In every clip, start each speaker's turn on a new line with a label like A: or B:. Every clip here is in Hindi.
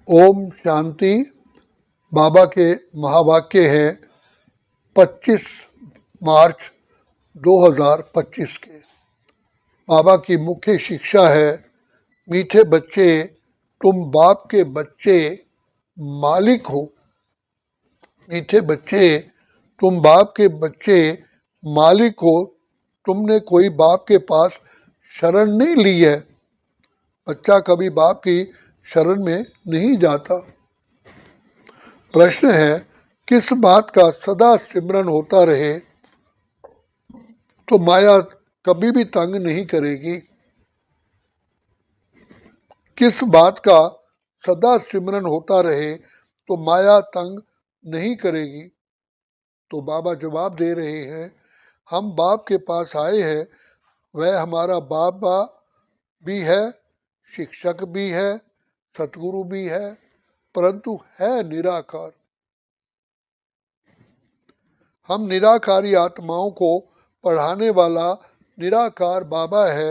A: ओम शांति। बाबा के महावाक्य है 25 मार्च 2025 के। बाबा की मुख्य शिक्षा है, मीठे बच्चे, तुम बाप के बच्चे मालिक हो। मीठे बच्चे, तुम बाप के बच्चे मालिक हो। तुमने कोई बाप के पास शरण नहीं ली है। बच्चा कभी बाप की शरण में नहीं जाता। प्रश्न है, किस बात का सदा सिमरन होता रहे तो माया कभी भी तंग नहीं करेगी। किस बात का सदा सिमरन होता रहे तो माया तंग नहीं करेगी। तो बाबा जवाब दे रहे हैं, हम बाप के पास आए हैं। वह हमारा बाबा भी है, शिक्षक भी है, सतगुरु भी है, परंतु है निराकार। हम निराकारी आत्माओं को पढ़ाने वाला निराकार बाबा है।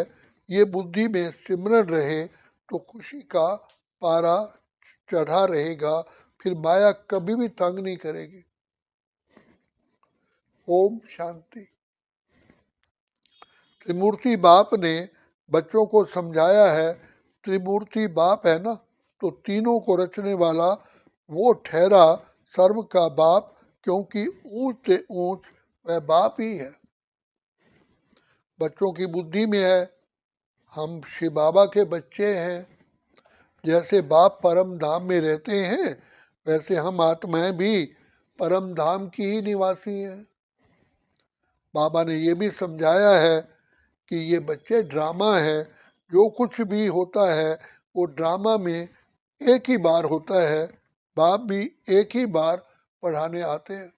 A: ये बुद्धि में सिमरन रहे तो खुशी का पारा चढ़ा रहेगा, फिर माया कभी भी तंग नहीं करेगी। ओम शांति। त्रिमूर्ति बाप ने बच्चों को समझाया है। त्रिमूर्ति बाप है ना, तो तीनों को रचने वाला वो ठहरा सर्व का बाप, क्योंकि ऊंच से ऊंच वह बाप ही है। बच्चों की बुद्धि में है, हम शिव बाबा के बच्चे हैं। जैसे बाप परम धाम में रहते हैं, वैसे हम आत्माएं भी परम धाम की ही निवासी हैं। बाबा ने ये भी समझाया है कि ये बच्चे ड्रामा है। जो कुछ भी होता है वो ड्रामा में एक ही बार होता है। बाप भी एक ही बार पढ़ाने आते हैं।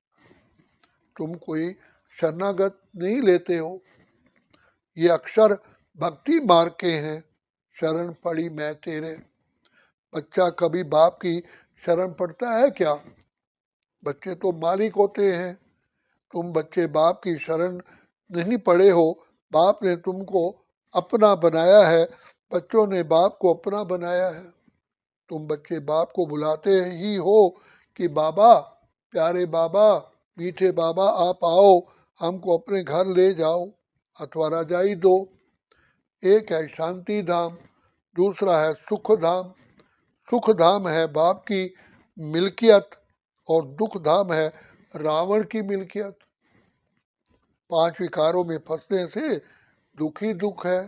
A: तुम कोई शरणागत नहीं लेते हो। ये अक्षर भक्ति मार्ग के हैं। शरण पड़ी मैं तेरे। बच्चा कभी बाप की शरण पड़ता है क्या? बच्चे तो मालिक होते हैं। तुम बच्चे बाप की शरण नहीं पड़े हो। बाप ने तुमको अपना बनाया है। बच्चों ने बाप को अपना बनाया है। तुम बच्चे बाप को बुलाते ही हो कि बाबा, प्यारे बाबा, मीठे बाबा, आप आओ, हमको अपने घर ले जाओ अथवा रजाई दो। एक है शांति धाम, दूसरा है सुख धाम। सुख धाम है बाप की मिल्कियत और दुख धाम है रावण की मिल्कियत। 5 विकारों में फंसने से दुख ही दुख है।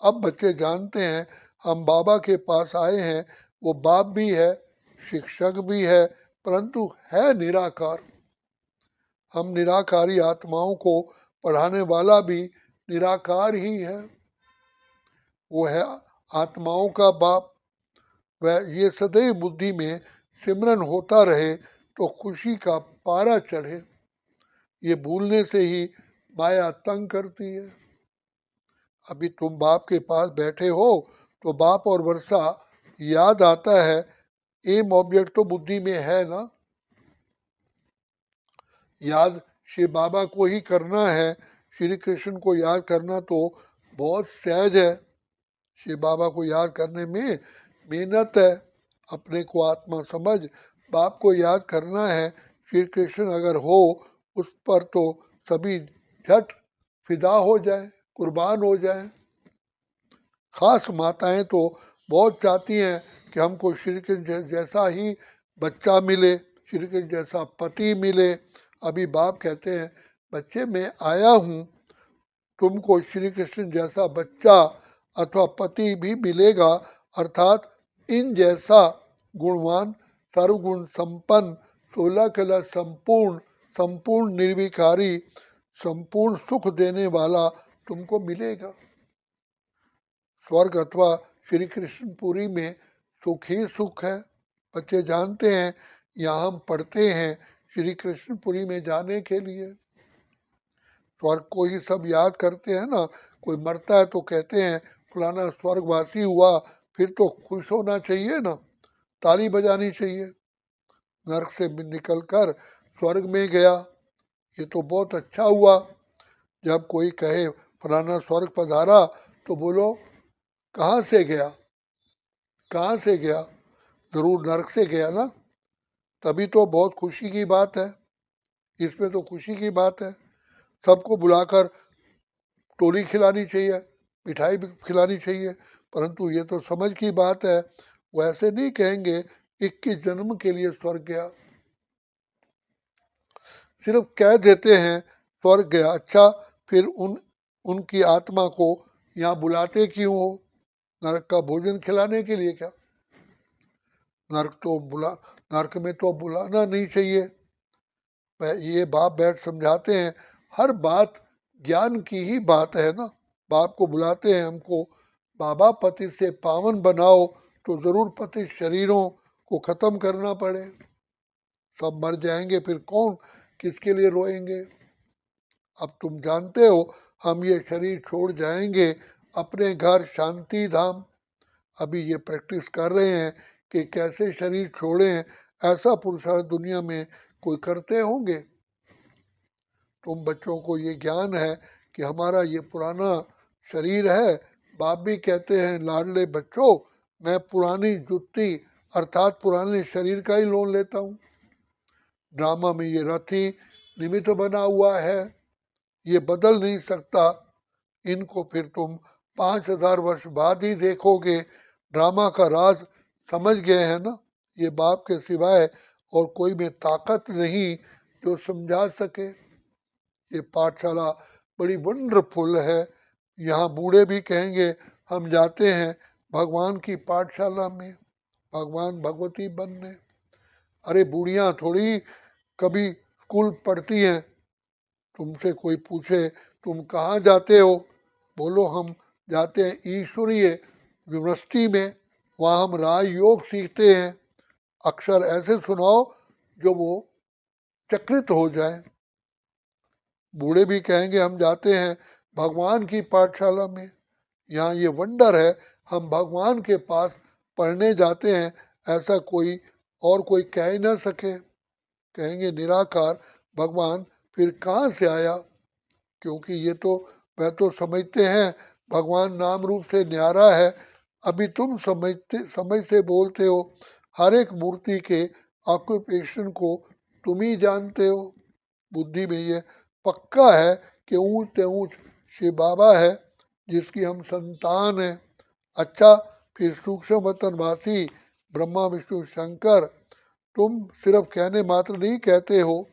A: अब बच्चे जानते हैं हम बाबा के पास आए हैं। वो बाप भी है, शिक्षक भी है, परंतु है निराकार। हम निराकारी आत्माओं को पढ़ाने वाला भी निराकार ही है। वो है आत्माओं का बाप। वह ये सदैव बुद्धि में सिमरन होता रहे तो खुशी का पारा चढ़े। ये भूलने से ही माया तंग करती है। अभी तुम बाप के पास बैठे हो तो बाप और वर्षा याद आता है। एम ऑब्जेक्ट तो बुद्धि में है ना। याद शिव बाबा को ही करना है। श्री कृष्ण को याद करना तो बहुत सहज है। शिव बाबा को याद करने में मेहनत है। अपने को आत्मा समझ बाप को याद करना है। श्री कृष्ण अगर हो उस पर तो सभी झट फिदा हो जाए, कुर्बान हो जाए। खास माताएं तो बहुत चाहती हैं कि हमको श्री कृष्ण जैसा ही बच्चा मिले, श्री कृष्ण जैसा पति मिले। अभी बाप कहते हैं, बच्चे मैं आया हूँ, तुमको श्री कृष्ण जैसा बच्चा अथवा पति भी मिलेगा, अर्थात इन जैसा गुणवान, सर्वगुण संपन्न, 16 कला संपूर्ण, संपूर्ण निर्विकारी, संपूर्ण सुख देने वाला तुमको मिलेगा। स्वर्ग अथवा श्री कृष्णपुरी में सुख ही सुख है। बच्चे जानते हैं यहाँ हम पढ़ते हैं श्री कृष्णपुरी में जाने के लिए। स्वर्ग को ही सब याद करते हैं ना। कोई मरता है तो कहते हैं फलाना स्वर्गवासी हुआ, फिर तो खुश होना चाहिए ना, ताली बजानी चाहिए। नरक से निकलकर स्वर्ग में गया, ये तो बहुत अच्छा हुआ। जब कोई कहे फलाना स्वर्ग पधारा तो बोलो कहाँ से गया, कहाँ से गया? जरूर नरक से गया ना, तभी तो बहुत खुशी की बात है। इसमें तो खुशी की बात है। सबको बुलाकर टोली खिलानी चाहिए, मिठाई भी खिलानी चाहिए, परंतु ये तो समझ की बात है। वो ऐसे नहीं कहेंगे 21 जन्म के लिए स्वर्ग गया, सिर्फ कह देते हैं स्वर्ग गया। अच्छा, फिर उनकी आत्मा को यहाँ बुलाते क्यों हो? नरक का भोजन खिलाने के लिए क्या? नरक में तो बुलाना नहीं चाहिए। ये बाप बैठ समझाते हैं, हर बात ज्ञान की ही बात है ना। बाप को बुलाते हैं हमको, बाबा पति से पावन बनाओ, तो जरूर पति शरीरों को खत्म करना पड़े। सब मर जाएंगे, फिर कौन किसके लिए रोएंगे? अब तुम जानते हो हम ये शरीर छोड़ जाएंगे अपने घर शांति धाम। अभी ये प्रैक्टिस कर रहे हैं कि कैसे शरीर छोड़ें। ऐसा पुरुषार्थ दुनिया में कोई करते होंगे? तुम बच्चों को ये ज्ञान है कि हमारा ये पुराना शरीर है। बाप भी कहते हैं, लाडले बच्चों, मैं पुरानी जुत्ती अर्थात पुराने शरीर का ही लोन लेता हूँ। ड्रामा में ये रथी निमित्त बना हुआ है, ये बदल नहीं सकता। इनको फिर तुम 5000 वर्ष बाद ही देखोगे। ड्रामा का राज समझ गए हैं ना। ये बाप के सिवाय और कोई में ताकत नहीं जो समझा सके। ये पाठशाला बड़ी वंडरफुल है। यहाँ बूढ़े भी कहेंगे हम जाते हैं भगवान की पाठशाला में, भगवान भगवती बनने। अरे बूढ़ियाँ थोड़ी कभी स्कूल पढ़ती हैं। तुमसे कोई पूछे तुम कहाँ जाते हो, बोलो हम जाते हैं ईश्वरीय यूनिवर्सिटी में, वहाँ हम राज योग सीखते हैं। अक्षर ऐसे सुनाओ जो वो चक्रित हो जाए। बूढ़े भी कहेंगे हम जाते हैं भगवान की पाठशाला में, यहाँ ये वंडर है, हम भगवान के पास पढ़ने जाते हैं। ऐसा कोई और कोई कह ही ना सके। कहेंगे निराकार भगवान फिर कहाँ से आया? क्योंकि ये तो वह तो समझते हैं भगवान नाम रूप से न्यारा है। अभी तुम समझ से बोलते हो। हर एक मूर्ति के ऑक्यूपेशन को तुम ही जानते हो। बुद्धि में ये पक्का है कि ऊंच से ऊंच शिव बाबा है जिसकी हम संतान हैं। अच्छा, फिर सूक्ष्म वतनवासी ब्रह्मा विष्णु शंकर, तुम सिर्फ कहने मात्र नहीं कहते हो,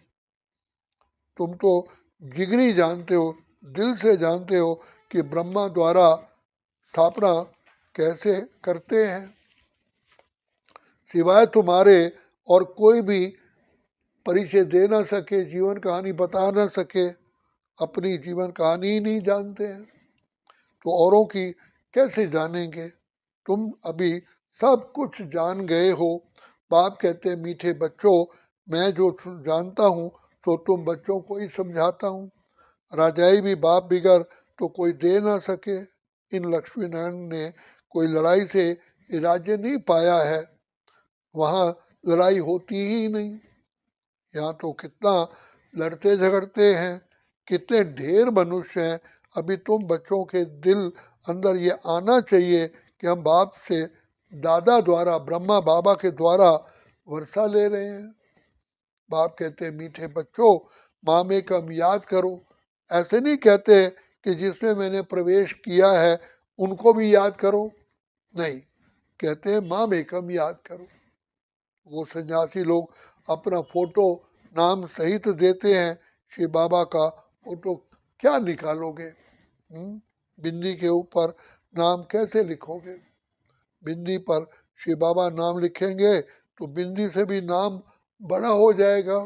A: तुम तो जिगरी जानते हो, दिल से जानते हो कि ब्रह्मा द्वारा स्थापना कैसे करते हैं। सिवाय तुम्हारे और कोई भी परिचय दे ना सके, जीवन कहानी बता ना सके, अपनी जीवन कहानी ही नहीं जानते हैं, तो औरों की कैसे जानेंगे? तुम अभी सब कुछ जान गए हो। बाप कहते हैं मीठे बच्चों, मैं जो जानता हूँ तो तुम बच्चों को ही समझाता हूँ। राजाई भी बाप बिगर तो कोई दे ना सके। इन लक्ष्मी नारायण ने कोई लड़ाई से ये राज्य नहीं पाया है, वहाँ लड़ाई होती ही नहीं। यहाँ तो कितना लड़ते झगड़ते हैं, कितने ढेर मनुष्य हैं। अभी तुम बच्चों के दिल अंदर ये आना चाहिए कि हम बाप से दादा द्वारा ब्रह्मा बाबा के द्वारा वर्षा ले रहे हैं। बाप कहते हैं मीठे बच्चों, माँ में कम याद करो। ऐसे नहीं कहते कि जिसमें मैंने प्रवेश किया है उनको भी याद करो, नहीं, कहते हैं माँ में कम याद करो। वो सन्यासी लोग अपना फोटो नाम सहित देते हैं, श्री बाबा का फोटो क्या निकालोगे? बिंदी के ऊपर नाम कैसे लिखोगे? बिंदी पर श्री बाबा नाम लिखेंगे तो बिंदी से भी नाम बड़ा हो जाएगा।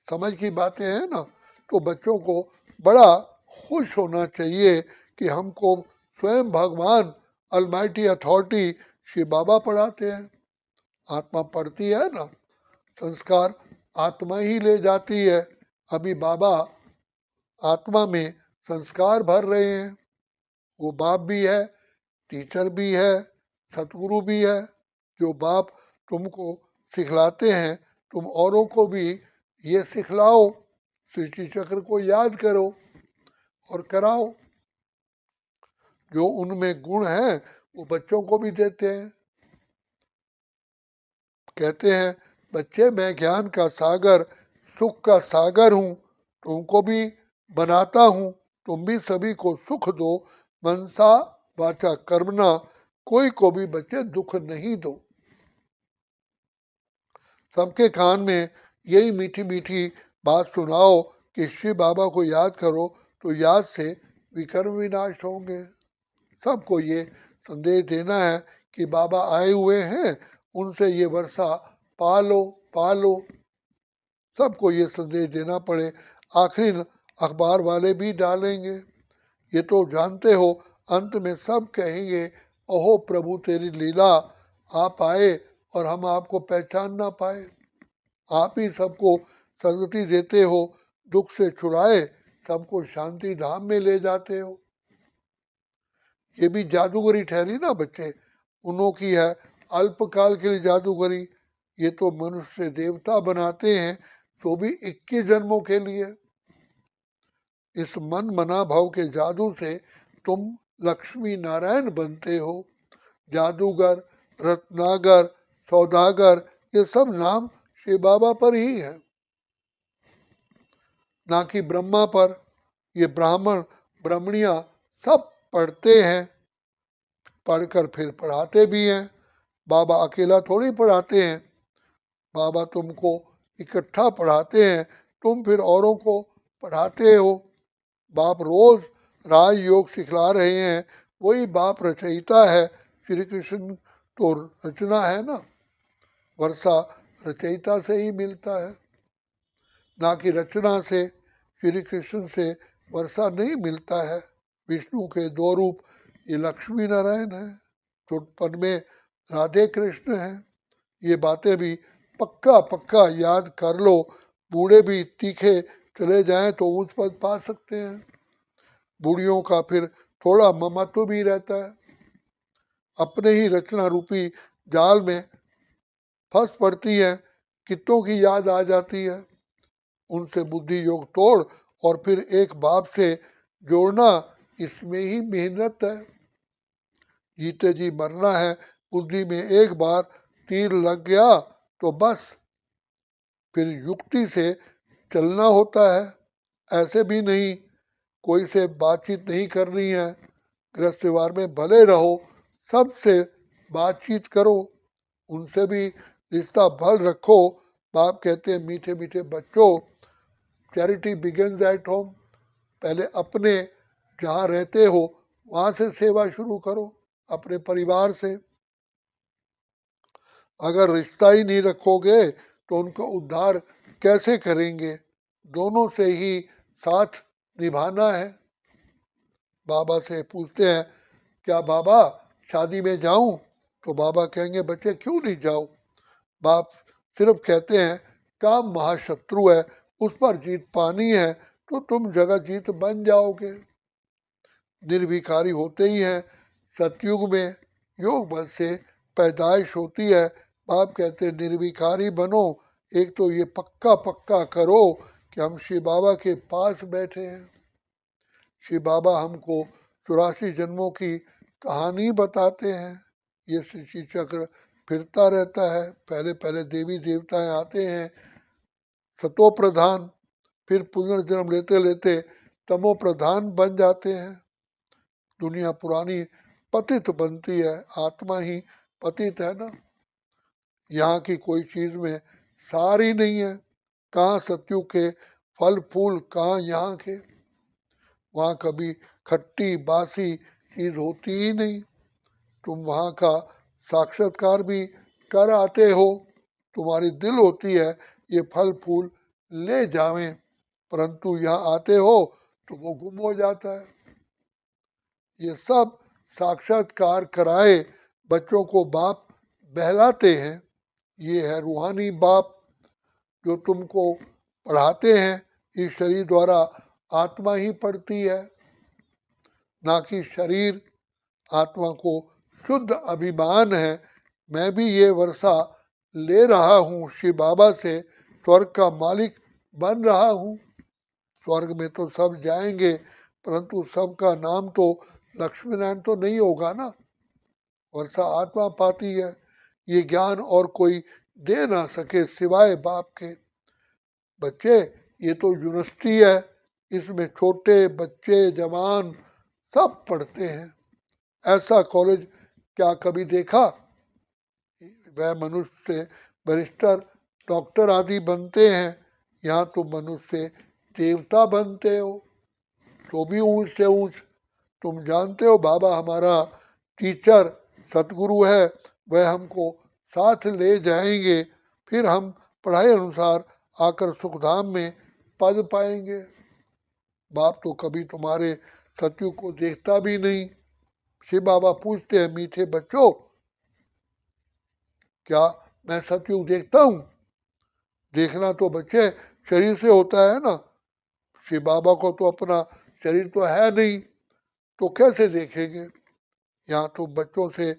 A: समझ की बातें हैं ना। तो बच्चों को बड़ा खुश होना चाहिए कि हमको स्वयं भगवान अलमाइटी अथॉरिटी श्री बाबा पढ़ाते हैं। आत्मा पढ़ती है ना, संस्कार आत्मा ही ले जाती है। अभी बाबा आत्मा में संस्कार भर रहे हैं। वो बाप भी है, टीचर भी है, सतगुरु भी है। जो बाप तुमको सिखलाते हैं, तुम औरों को भी ये सिखलाओ। सृष्टि चक्र को याद करो और कराओ। जो उनमें गुण है वो बच्चों को भी देते हैं। कहते हैं बच्चे मैं ज्ञान का सागर सुख का सागर हूँ, तुमको भी बनाता हूँ, तुम भी सभी को सुख दो, मनसा वाचा कर्मणा, कोई को भी बच्चे दुख नहीं दो। सबके कान में यही मीठी मीठी बात सुनाओ कि शिव बाबा को याद करो तो याद से विकर्म विनाश होंगे। सबको ये संदेश देना है कि बाबा आए हुए हैं, उनसे ये वर्षा पालो पालो। सबको ये संदेश देना पड़े। आखिर अखबार वाले भी डालेंगे, ये तो जानते हो। अंत में सब कहेंगे ओहो प्रभु तेरी लीला, आप आए और हम आपको पहचान ना पाए। आप ही सबको सदगति देते हो, दुख से छुड़ाए सबको शांति धाम में ले जाते हो। ये भी जादूगरी ठहरी ना बच्चे, उन्हों की है अल्पकाल के लिए जादूगरी। ये तो मनुष्य देवता बनाते हैं, तो भी 21 जन्मों के लिए। इस मन मना भाव के जादू से तुम लक्ष्मी नारायण बनते हो। जादूगर, रत्नागर, सौदागर, ये सब नाम शिव बाबा पर ही है, ना कि ब्रह्मा पर। ये ब्राह्मण ब्राह्मणियां सब पढ़ते हैं, पढ़कर फिर पढ़ाते भी हैं। बाबा अकेला थोड़ी पढ़ाते हैं, बाबा तुमको इकट्ठा पढ़ाते हैं, तुम फिर औरों को पढ़ाते हो। बाप रोज राजयोग सिखला रहे हैं, वही बाप रचयिता है। श्री कृष्ण तो रचना है ना, वर्षा रचयिता से ही मिलता है, ना कि रचना से। श्री कृष्ण से वर्षा नहीं मिलता है। विष्णु के दो रूप, ये लक्ष्मी नारायण है, चुटपन में राधे कृष्ण है। ये बातें भी पक्का पक्का याद कर लो। बूढ़े भी तीखे चले जाएं तो ऊंच पद पा सकते हैं। बूढ़ियों का फिर थोड़ा ममत्व भी रहता है। अपने ही रचना रूपी जाल में फंस पड़ती है, कितों की याद आ जाती है। उनसे बुद्धि योग तोड़ और फिर एक बाप से जोड़ना, इसमें ही मेहनत है। जीते जी मरना है, बुद्धि में एक बार तीर लग गया तो बस फिर युक्ति से चलना होता है। ऐसे भी नहीं, कोई से बातचीत नहीं करनी है। गृहस्थ व्यवहार में भले रहो, सबसे बातचीत करो, उनसे भी रिश्ता भल रखो। बाप कहते हैं मीठे मीठे बच्चों, चैरिटी बिगिंस एट होम। पहले अपने जहाँ रहते हो वहाँ से सेवा शुरू करो, अपने परिवार से। अगर रिश्ता ही नहीं रखोगे तो उनका उद्धार कैसे करेंगे। दोनों से ही साथ निभाना है। बाबा से पूछते हैं क्या बाबा शादी में जाऊं, तो बाबा कहेंगे बच्चे क्यों नहीं जाओ। बाप सिर्फ कहते हैं काम महाशत्रु है, उस पर जीत पानी है तो तुम जगह जीत बन जाओगे। निर्विकारी होते ही हैं। सतयुग में योग बल से पैदाइश होती है। बाप कहते निर्विकारी बनो। एक तो ये पक्का पक्का करो कि हम शिव बाबा के पास बैठे हैं। शिव बाबा हमको 84 जन्मों की कहानी बताते हैं। ये सृष्टि चक्र फिरता रहता है। पहले पहले देवी देवताएं आते हैं सतो प्रधान, फिर पुनर्जन्म लेते लेते तमो प्रधान बन जाते हैं। दुनिया पुरानी पतित बनती है, आत्मा ही पतित है ना। यहाँ की कोई चीज में सार ही नहीं है। कहाँ सत्युग के फल फूल, कहाँ यहाँ के। वहाँ कभी खट्टी बासी चीज होती ही नहीं। तुम वहाँ का साक्षात्कार भी कर आते हो, तुम्हारी दिल होती है ये फल फूल ले जावें, परंतु यहाँ आते हो तो वो गुम हो जाता है। ये सब साक्षात्कार कराए बच्चों को बाप बहलाते हैं। ये है रूहानी बाप जो तुमको पढ़ाते हैं। इस शरीर द्वारा आत्मा ही पढ़ती है, ना कि शरीर। आत्मा को शुद्ध अभिमान है। मैं भी ये वर्षा ले रहा हूँ शिव बाबा से, स्वर्ग का मालिक बन रहा हूँ। स्वर्ग में तो सब जाएंगे, परंतु सबका नाम तो लक्ष्मी नारायण तो नहीं होगा ना। वर्षा आत्मा पाती है। ये ज्ञान और कोई दे ना सके सिवाय बाप के। बच्चे, ये तो यूनिवर्सिटी है, इसमें छोटे बच्चे जवान सब पढ़ते हैं। ऐसा कॉलेज क्या कभी देखा? वह मनुष्य से बैरिस्टर डॉक्टर आदि बनते हैं, यहाँ तो मनुष्य से देवता बनते हो, तो भी ऊंच से ऊंच। तुम जानते हो बाबा हमारा टीचर सतगुरु है, वह हमको साथ ले जाएंगे, फिर हम पढ़ाई अनुसार आकर सुखधाम में पद पाएंगे। बाप तो कभी तुम्हारे सतयुग को देखता भी नहीं। शिव बाबा पूछते हैं, मीठे बच्चों, क्या मैं सतयुग देखता हूँ? देखना तो बच्चे शरीर से होता है ना। शिव बाबा को तो अपना शरीर तो है नहीं, तो कैसे देखेंगे? यहाँ तो बच्चों से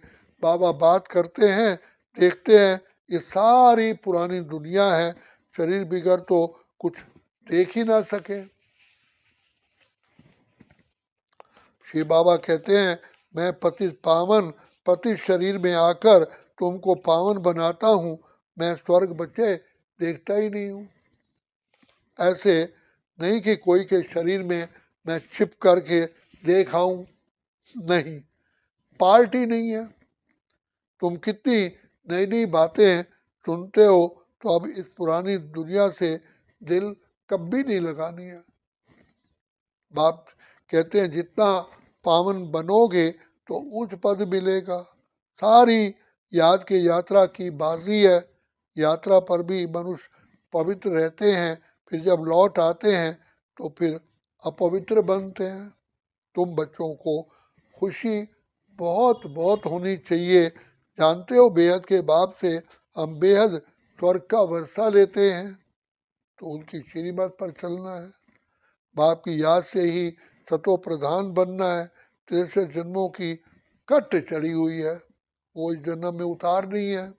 A: बाबा बात करते हैं, देखते हैं ये सारी पुरानी दुनिया है, शरीर बिगड़ तो कुछ देख ही ना सके। शिव बाबा कहते हैं, मैं पति पावन पति शरीर में आकर तुमको पावन बनाता हूँ, मैं स्वर्ग बच्चे देखता ही नहीं हूँ। ऐसे नहीं कि कोई के शरीर में मैं छिप करके देख आऊं, नहीं, पार्टी नहीं है। तुम कितनी नई नई बातें सुनते हो, तो अब इस पुरानी दुनिया से दिल कभी नहीं लगानी है। बाप कहते हैं, जितना पावन बनोगे तो उच्च पद मिलेगा। सारी याद की यात्रा की बाजी है। यात्रा पर भी मनुष्य पवित्र रहते हैं, फिर जब लौट आते हैं तो फिर अपवित्र बनते हैं। तुम बच्चों को खुशी बहुत बहुत होनी चाहिए। जानते हो, बेहद के बाप से हम बेहद स्वर्ग का वर्षा लेते हैं, तो उनकी श्रीमत पर चलना है। बाप की याद से ही सतो प्रधान बनना है। 63 जन्मों की कट चढ़ी हुई है, वो इस जन्म में उतार नहीं है।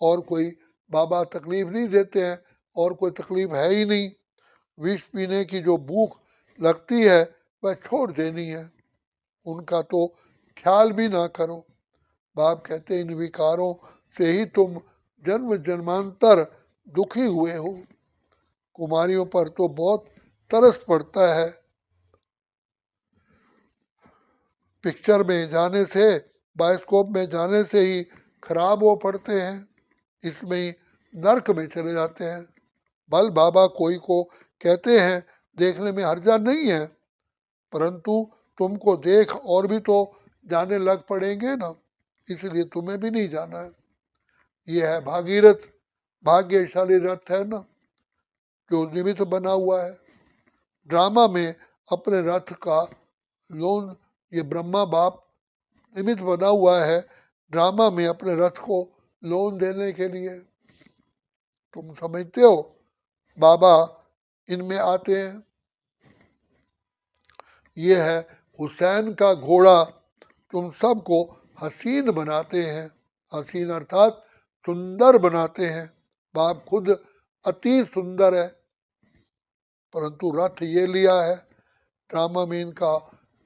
A: और कोई बाबा तकलीफ नहीं देते हैं, और कोई तकलीफ है ही नहीं। विष पीने की जो भूख लगती है वह छोड़ देनी है, उनका तो ख्याल भी ना करो। बाप कहते इन विकारों से ही तुम जन्म जन्मांतर दुखी हुए हो। कुमारियों पर तो बहुत तरस पड़ता है। पिक्चर में जाने से, बायोस्कोप में जाने से ही खराब हो पड़ते हैं, इसमें ही नर्क में चले जाते हैं। बल बाबा कोई को कहते हैं देखने में हर्जा नहीं है, परंतु तुमको देख और भी तो जाने लग पड़ेंगे ना, इसलिए तुम्हें भी नहीं जाना है। ये है भागीरथ, भाग्यशाली रथ है ना, जो निमित्त बना हुआ है। ड्रामा में अपने रथ का लोन, ये ब्रह्मा बाप निमित्त बना हुआ है ड्रामा में अपने रथ को लोन देने के लिए। तुम समझते हो, बाबा इनमें आते हैं। ये है हुसैन का घोड़ा, तुम सबको हसीन बनाते हैं। हसीन अर्थात सुंदर बनाते हैं। बाप खुद अति सुंदर है, परंतु रथ ये लिया है। ड्रामा में इनका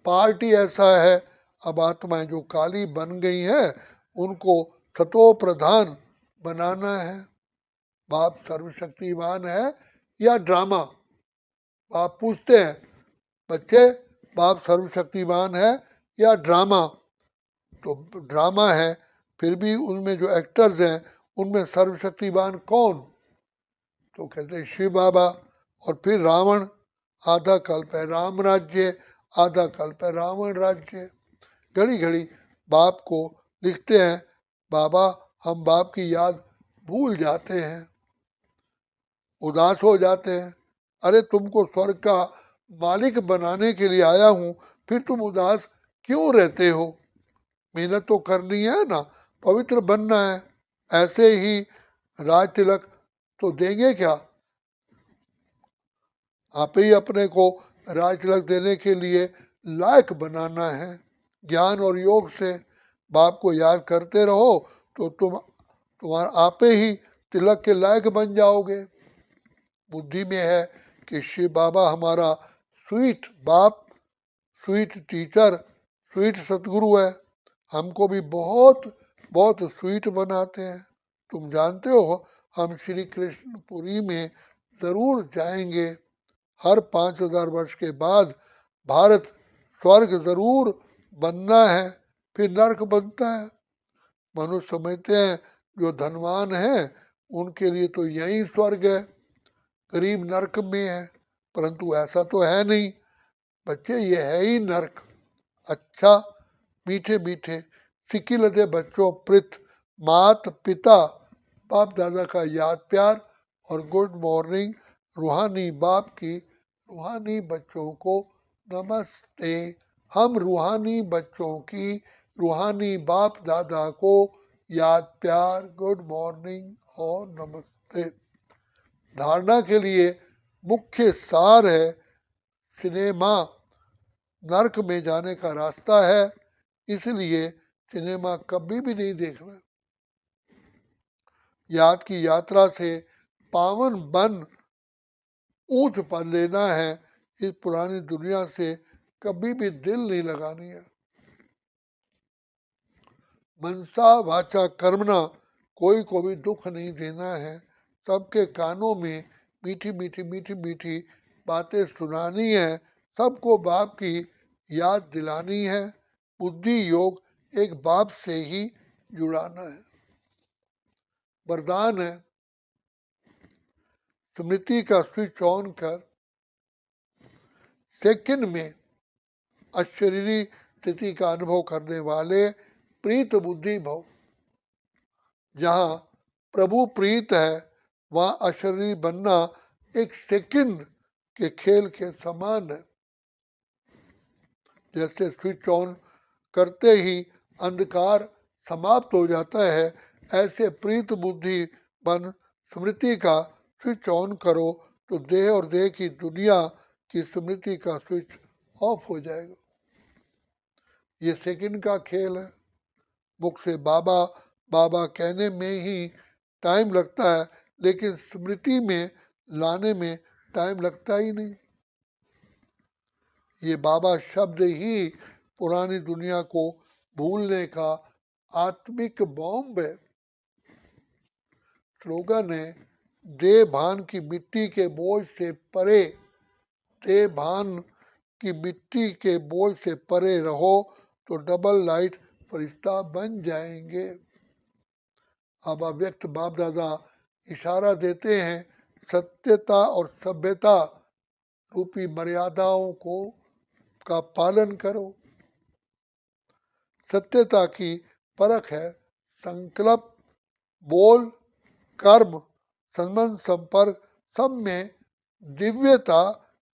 A: पार्टी ऐसा है। अब आत्माएं जो काली बन गई हैं उनको सतो प्रधान बनाना है। बाप सर्वशक्तिमान है या ड्रामा? बाप पूछते हैं, बच्चे बाप सर्वशक्तिमान है या ड्रामा? तो ड्रामा है, फिर भी उनमें जो एक्टर्स हैं उनमें सर्वशक्तिमान कौन? तो कहते हैं शिव बाबा। और फिर रावण, आधा कल्प है राम राज्य, आधा कल्प है रावण राज्य। घड़ी घड़ी बाप को लिखते हैं, बाबा हम बाप की याद भूल जाते हैं, उदास हो जाते हैं। अरे तुमको स्वर्ग का मालिक बनाने के लिए आया हूँ, फिर तुम उदास क्यों रहते हो? मेहनत तो करनी है ना, पवित्र बनना है। ऐसे ही राज तिलक तो देंगे क्या? आप ही अपने को राज तिलक देने के लिए लायक बनाना है। ज्ञान और योग से बाप को याद करते रहो तो तुम्हारा आपे ही तिलक के लायक बन जाओगे। बुद्धि में है कि शिव बाबा हमारा स्वीट बाप, स्वीट टीचर, स्वीट सतगुरु है, हमको भी बहुत बहुत स्वीट बनाते हैं। तुम जानते हो हम श्री कृष्णपुरी में जरूर जाएंगे। हर 5,000 वर्ष के बाद भारत स्वर्ग जरूर बनना है, फिर नर्क बनता है। मनुष्य समझते हैं जो धनवान है उनके लिए तो यही स्वर्ग है, गरीब नर्क में है, परंतु ऐसा तो है नहीं बच्चे, ये है ही नर्क। अच्छा मीठे मीठे सिकिलते बच्चों प्रित मात पिता बाप दादा का याद प्यार और गुड मॉर्निंग रूहानी बाप की रूहानी बच्चों को नमस्ते। हम रूहानी बच्चों की रूहानी बाप दादा को याद प्यार गुड मॉर्निंग और नमस्ते। धारणा के लिए मुख्य सार है सिनेमा नर्क में जाने का रास्ता है, इसलिए सिनेमा कभी भी नहीं देखना। याद की यात्रा से पावन बन ऊंच पद लेना है, इस पुरानी दुनिया से कभी भी दिल नहीं लगानी है। मनसा वाचा कर्मना कोई को भी दुख नहीं देना है, सबके कानों में मीठी मीठी मीठी मीठी बातें सुनानी है, सबको बाप की याद दिलानी है। बुद्धि योग एक बाप से ही जुड़ाना है। वरदान है स्मृति का स्विच ऑन कर सेकंड में अशरीरी स्थिति का अनुभव करने वाले प्रीत बुद्धि भव। जहाँ प्रभु प्रीत है वहाँ अशरीरी बनना एक सेकंड के खेल के समान है। जैसे स्विच ऑन करते ही अंधकार समाप्त हो जाता है, ऐसे प्रीत बुद्धि बन स्मृति का स्विच ऑन करो तो देह और देह की दुनिया की स्मृति का स्विच ऑफ हो जाएगा। ये सेकंड का खेल है। मुख से बाबा बाबा कहने में ही टाइम लगता है, लेकिन स्मृति में लाने में टाइम लगता ही नहीं। ये बाबा शब्द ही पुरानी दुनिया को भूलने का आत्मिक बॉम्ब है। स्लोगन है देह भान की मिट्टी के बोझ से परे, देह भान की मिट्टी के बोझ से परे रहो तो डबल लाइट फरिश्ता बन जाएंगे। अब अव्यक्त बाप दादा इशारा देते हैं सत्यता और सभ्यता रूपी मर्यादाओं को का पालन करो। सत्यता की परख है संकल्प बोल कर्म संबंध संपर्क सब में दिव्यता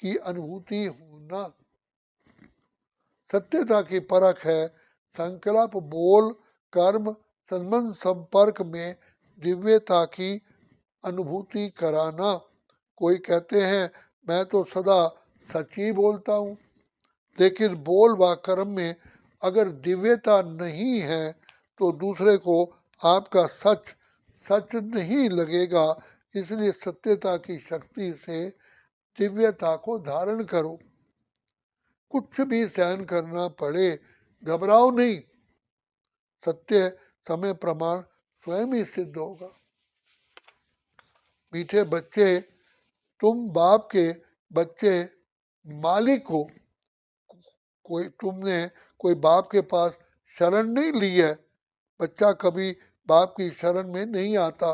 A: की अनुभूति होना। सत्यता की परख है संकल्प बोल कर्म संबंध संपर्क में दिव्यता की अनुभूति कराना। कोई कहते हैं मैं तो सदा सच ही बोलता हूँ, लेकिन बोल व कर्म में अगर दिव्यता नहीं है तो दूसरे को आपका सच सच नहीं लगेगा। इसलिए सत्यता की शक्ति से दिव्यता को धारण करो। कुछ भी सहन करना पड़े घबराओ नहीं, सत्य समय प्रमाण स्वयं ही सिद्ध होगा। मीठे बच्चे तुम बाप के बच्चे मालिक हो। कोई बाप के पास शरण नहीं ली है, बच्चा कभी बाप की शरण में नहीं आता,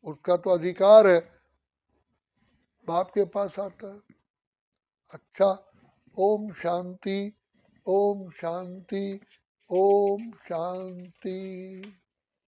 A: उसका तो अधिकार है बाप के पास आता है। अच्छा ओम शांति ओम शांति ओम शांति।